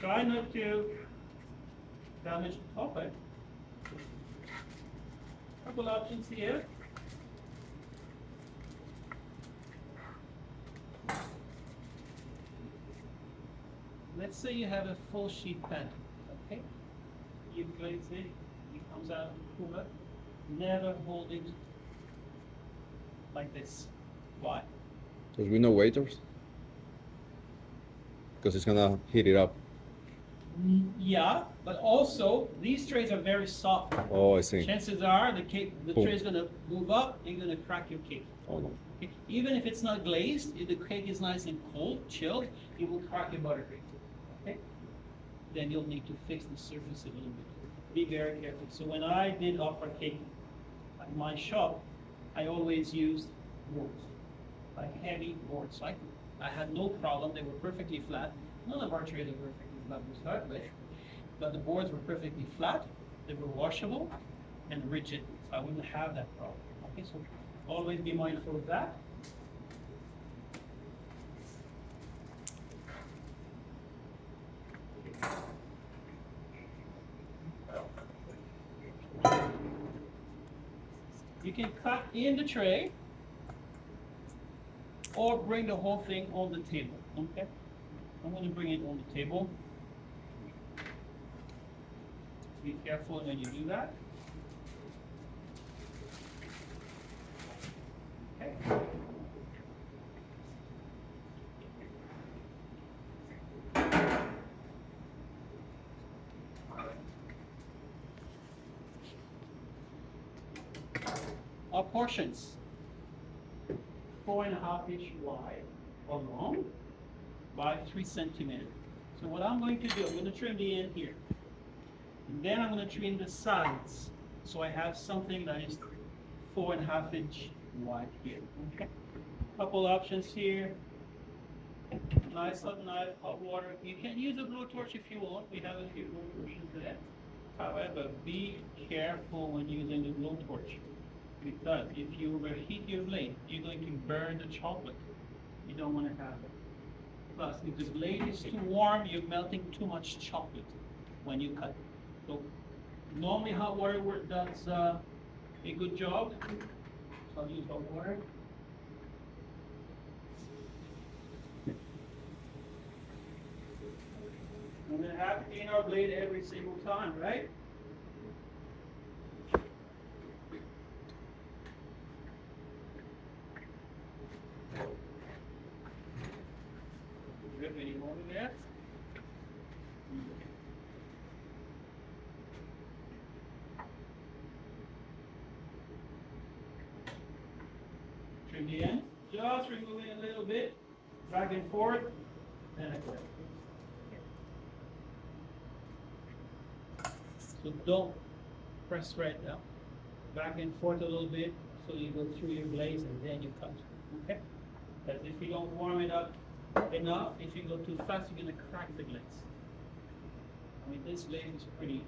Try not to damage the top. Couple options here. Let's say you have a full sheet pan, okay? You glaze it, it comes out of the cooler. Never hold it like this. Why? Because we know waiters. Because it's gonna heat it up. Yeah, but also these trays are very soft. Oh, I see. Chances are the Boom. tray is gonna move up, you're gonna crack your cake. Oh no. Okay? Even if it's not glazed, if the cake is nice and cold, chilled, it will crack your buttercream. Okay? Then you'll need to fix the surface a little bit. Be very careful. So when I did opera cake at my shop, I always used boards, like heavy boards. I had no problem. They were perfectly flat. None of our trays are perfectly flat to start with, but the boards were perfectly flat. They were washable and rigid, so I wouldn't have that problem. Okay, so always be mindful of that. You can cut in the tray or bring the whole thing on the table, okay? I'm going to bring it on the table. Be careful when you do that. Okay. Our portions, 4.5 inch wide or long by 3 centimeters. So what I'm going to do, I'm going to trim the end here. And then I'm going to trim the sides. So I have something that is 4.5 inch wide here. Okay. Couple options here. Nice hot knife, hot water. You can use a blowtorch if you want. We have a few blowtorches today. However, be careful when using the blowtorch. Because if you overheat your blade, you're going to burn the chocolate. You don't want to have it. Plus, if the blade is too warm, you're melting too much chocolate when you cut. So, normally hot water does a good job. So I'll use hot water. We're going to have to clean our blade every single time, right? Rip any more of that. Trim the end. Just remove it a little bit. Back and forth. And again. So don't press right now. Back and forth a little bit so you go through your glaze and then you cut. Okay? Because if you don't warm it up enough, if you go too fast, you're going to crack the glaze. I mean, this glaze is pretty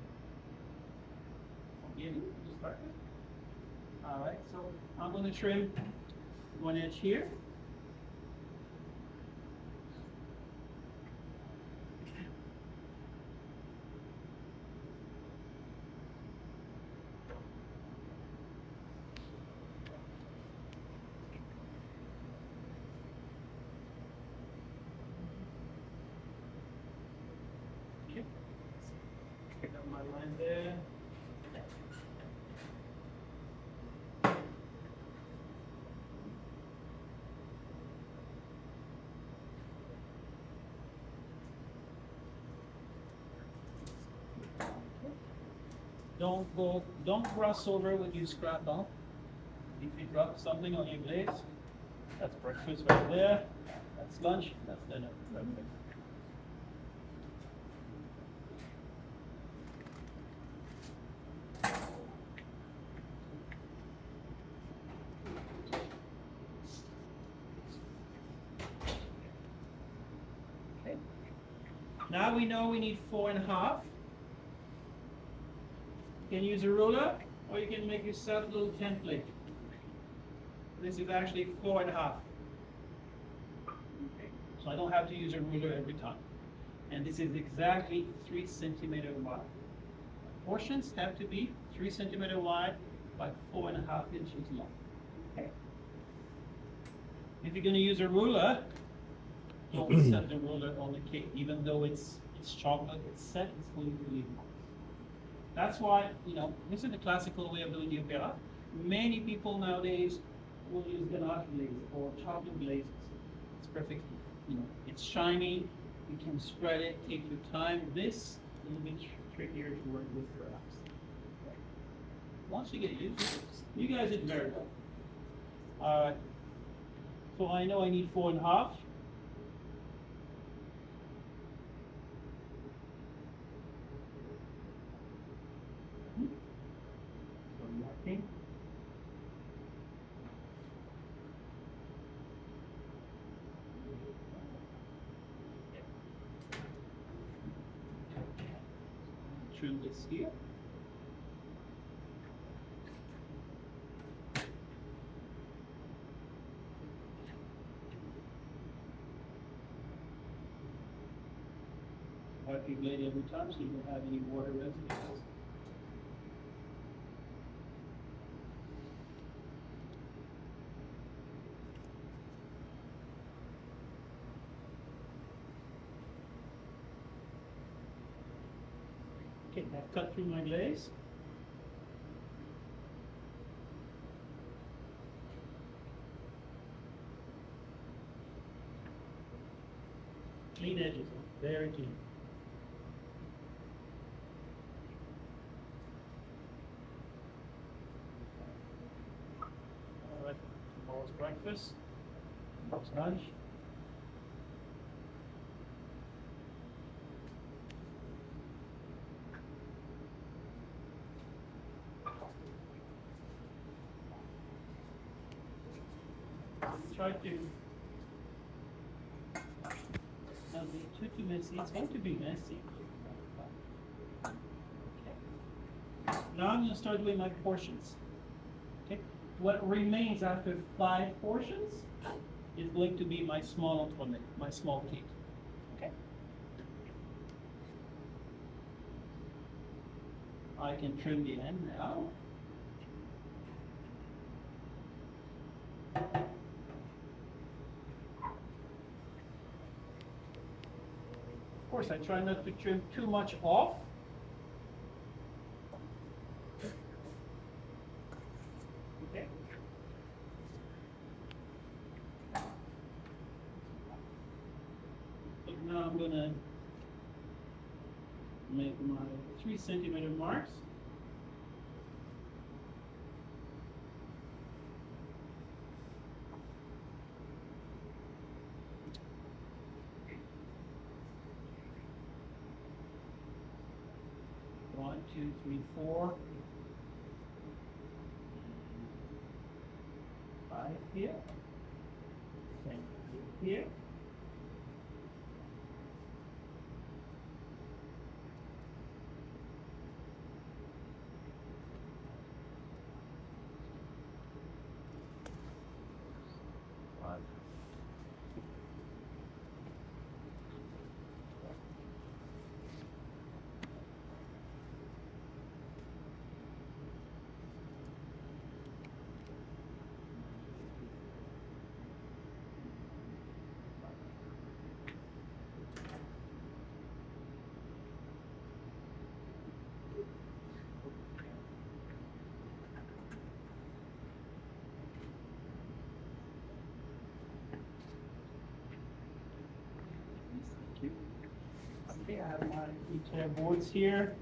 forgiving to start with. Alright, so I'm going to trim one edge here. Pick up my line there. Don't brush over when you scrap off. If you drop something on your glaze, that's breakfast right there. That's lunch, that's dinner. Perfect. Okay. Now we know we need 4.5. You can use a ruler, or you can make yourself a little template. This is actually 4.5. Okay. So I don't have to use a ruler every time. And this is exactly 3 centimeters wide. Portions have to be 3 centimeters wide by 4.5 inches long. Okay. If you're going to use a ruler, don't set the ruler on the cake, even though it's chocolate, it's set, it's going to leave marks. That's why, this is the classical way of doing the opera. Many people nowadays will use ganache glaze or chocolate glazes. It's perfect, it's shiny, you can spread it, take your time. This a little bit trickier to work with perhaps. Once you get used to it, you guys did very well. Alright, so I know I need 4.5. So marking. Trim this here. Wipe your blade every time so you don't have any water residues. Okay, I've cut through my glaze. Clean edges, very clean. All right, tomorrow's breakfast, tomorrow's lunch. Try to not be too messy. It's going to be messy. Okay. Now I'm going to start doing my portions. Okay. What remains after 5 portions is going to be my small entrecôte, my small cake. Okay. I can trim the end now. Of course, I try not to trim too much off. Okay. So now I'm going to make my 3 centimeter marks. One, two, three, 4, 5 here, same here. Okay, I have my eclair boards here.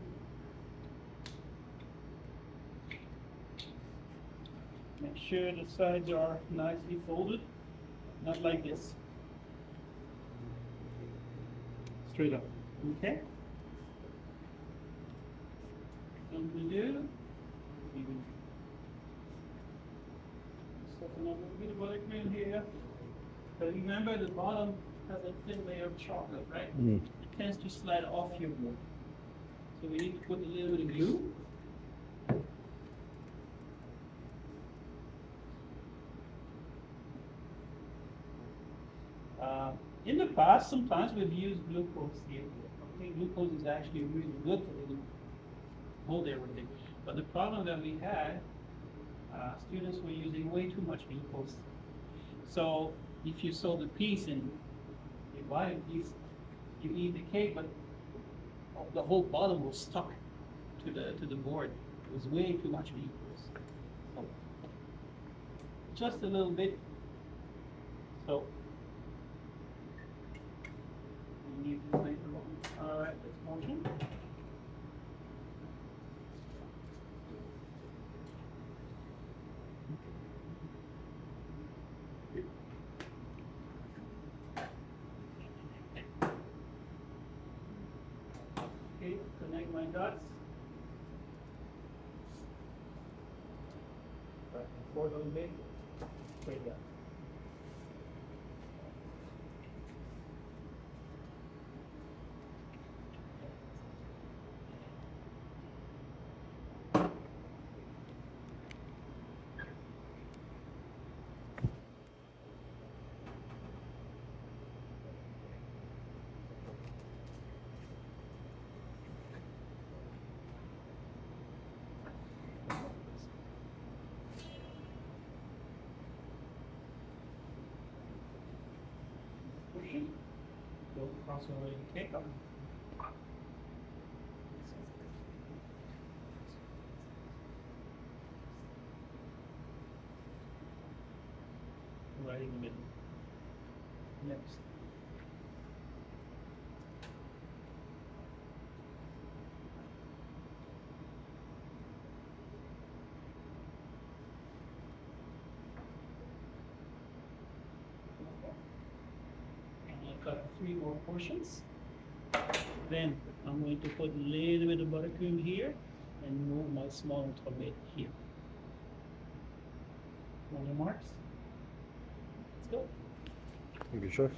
Make sure the sides are nicely folded, not like this. Straight up. Okay? What we do, even soften up a little bit of buttercream here. But remember, the bottom has a thin layer of chocolate, right? It tends to slide off your board. So we need to put a little bit of glue. In the past, sometimes we've used glucose here. Okay, glucose is actually really good for the hold everything. But the problem that we had, students were using way too much glucose. So if you sold a piece and you buy a piece, you eat the cake, but the whole bottom was stuck to the board. It was way too much glucose. So just a little bit. So you need to make the all right, let's motion. Okay, connect my dots. Back and forth a little bit. Straight down. Pushing. Go across over the cake. Right in the middle. Next. And I'll cut 3 more portions. Then I'm going to put a little bit of buttercream here and move my small tomato here. On your marks. Let's go. Thank you, chef.